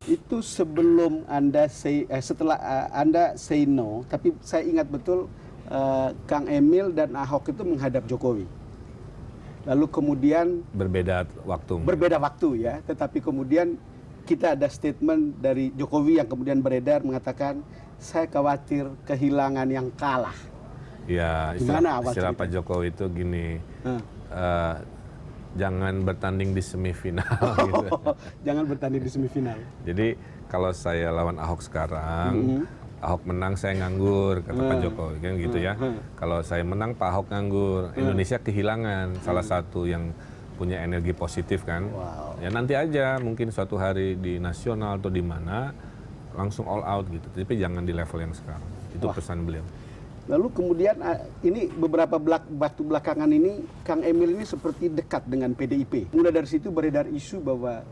Itu sebelum Anda setelah Anda say no, tapi saya ingat betul Kang Emil dan Ahok itu menghadap Jokowi. Lalu kemudian berbeda waktu ya, tetapi kemudian kita ada statement dari Jokowi yang kemudian beredar mengatakan saya khawatir kehilangan yang kalah. Ya, istilah Pak Jokowi itu gini, jangan bertanding di semifinal. Gitu. Jangan bertanding di semifinal. Jadi kalau saya lawan Ahok sekarang, Ahok menang saya nganggur, kata Pak Jokowi kan gitu ya. Kalau saya menang Pak Ahok nganggur, Indonesia kehilangan salah satu yang punya energi positif kan. Wow. Ya nanti aja mungkin suatu hari di nasional atau di mana langsung all out gitu. Tapi jangan di level yang sekarang. Itu pesan beliau. Lalu kemudian ini beberapa waktu belakangan ini Kang Emil ini seperti dekat dengan PDIP. Mulai dari situ beredar isu bahwa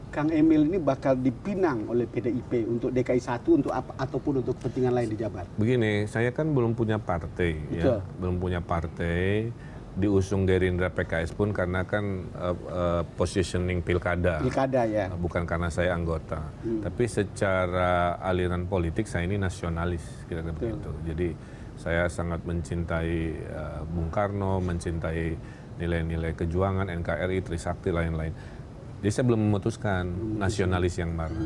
Kang Emil ini bakal dipinang oleh PDIP untuk DKI 1 untuk ataupun untuk kepentingan lain di Jabar. Begini, saya kan belum punya partai ya. Belum punya partai, diusung Gerindra PKS pun karena kan positioning pilkada. Pilkada ya. Bukan karena saya anggota. Tapi secara aliran politik saya ini nasionalis kira-kira begitu. Jadi saya sangat mencintai Bung Karno, mencintai nilai-nilai kejuangan, NKRI, Trisakti, lain-lain. Jadi saya belum memutuskan nasionalis yang mana.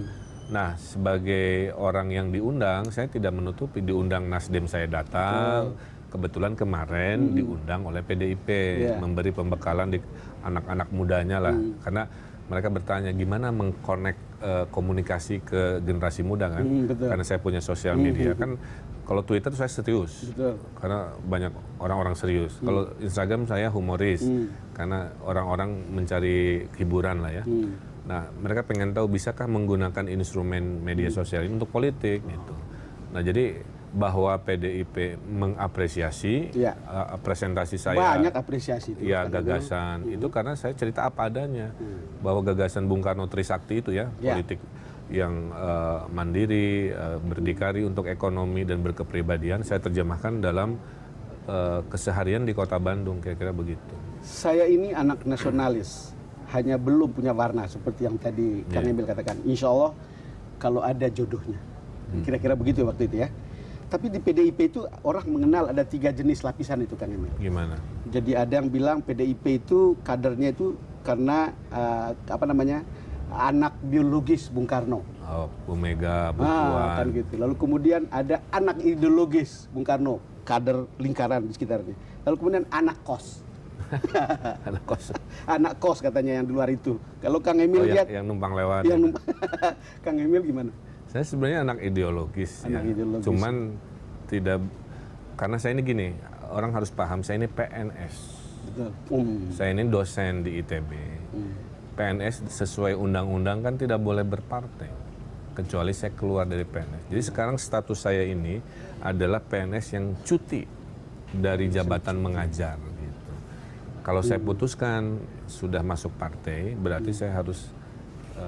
Nah, sebagai orang yang diundang, saya tidak menutupi diundang Nasdem saya datang. Kebetulan kemarin diundang oleh PDIP, memberi pembekalan di anak-anak mudanya lah. Karena mereka bertanya gimana mengkonek komunikasi ke generasi muda kan. Karena saya punya sosial media kan. Kalau Twitter saya serius, karena banyak orang-orang serius. Kalau Instagram saya humoris, karena orang-orang mencari hiburan lah ya. Nah, mereka pengen tahu bisakah menggunakan instrumen media sosial ini untuk politik gitu. Nah, jadi bahwa PDIP mengapresiasi presentasi saya, banyak apresiasi itu, ya gagasan itu karena saya cerita apa adanya bahwa gagasan Bung Karno Trisakti itu ya politik yang mandiri, berdikari untuk ekonomi dan berkepribadian saya terjemahkan dalam keseharian di Kota Bandung, kira-kira begitu. Saya ini anak nasionalis, hanya belum punya warna seperti yang tadi Kang Emil katakan. Insya Allah kalau ada jodohnya, kira-kira begitu waktu itu ya. Tapi di PDIP itu orang mengenal ada 3 jenis lapisan itu Kang Emil. Gimana? Jadi ada yang bilang PDIP itu kadernya itu karena anak biologis Bung Karno. Oh, Bu Mega, Bu Puan. Kan gitu. Lalu kemudian ada anak ideologis Bung Karno, kader lingkaran di sekitarnya. Lalu kemudian anak kos. Anak kos. Anak kos katanya yang di luar itu. Kalau Kang Emil lihat yang numpang lewat. Kang Emil gimana? Saya sebenarnya anak ideologis ya. Ideologis. Cuman tidak, karena saya ini gini, orang harus paham saya ini PNS. Betul. Saya ini dosen di ITB. PNS sesuai undang-undang kan tidak boleh berpartai, kecuali saya keluar dari PNS. Jadi sekarang status saya ini adalah PNS yang cuti dari jabatan mengajar. Gitu. Kalau saya putuskan sudah masuk partai, berarti saya harus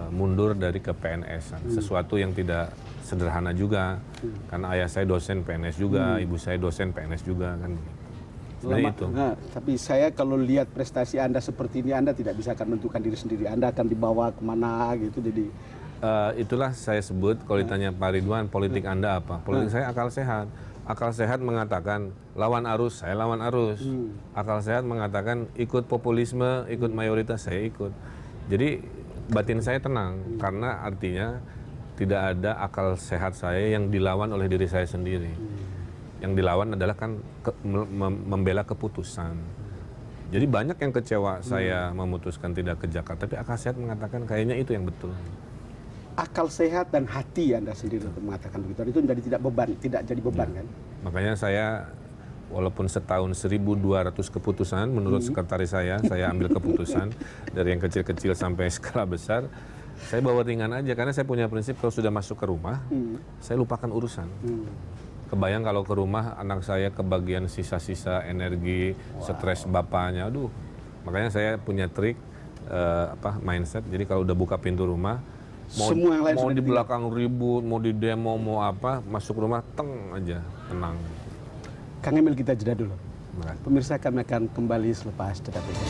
mundur dari ke PNS-an. Sesuatu yang tidak sederhana juga, karena ayah saya dosen PNS juga, ibu saya dosen PNS juga kan. Itu. Nah, tapi saya kalau lihat prestasi Anda seperti ini, Anda tidak bisa akan menentukan diri sendiri. Anda akan dibawa kemana gitu. Jadi itulah saya sebut kalau ditanya Pak Ridwan, politik Anda apa? Politik saya akal sehat. Akal sehat mengatakan lawan arus, saya lawan arus. Akal sehat mengatakan ikut populisme, ikut mayoritas, saya ikut. Jadi batin saya tenang karena artinya tidak ada akal sehat saya yang dilawan oleh diri saya sendiri. Yang dilawan adalah kan membela keputusan. Jadi banyak yang kecewa saya memutuskan tidak ke Jakarta, tapi akal sehat mengatakan kayaknya itu yang betul. Akal sehat dan hati Anda sendiri untuk mengatakan begitu, itu menjadi tidak jadi beban kan? Makanya saya walaupun setahun 1.200 keputusan menurut sekretaris saya ambil keputusan dari yang kecil-kecil sampai skala besar. Saya bawa ringan aja karena saya punya prinsip kalau sudah masuk ke rumah, saya lupakan urusan. Kebayang kalau ke rumah anak saya kebagian sisa-sisa energi, stres bapaknya, aduh. Makanya saya punya trik mindset. Jadi kalau udah buka pintu rumah, mau di belakang ribut, mau di demo, mau apa, masuk rumah teng aja, tenang. Kang Emil, kita jeda dulu. Pemirsa, kami akan kembali selepas jeda berikut.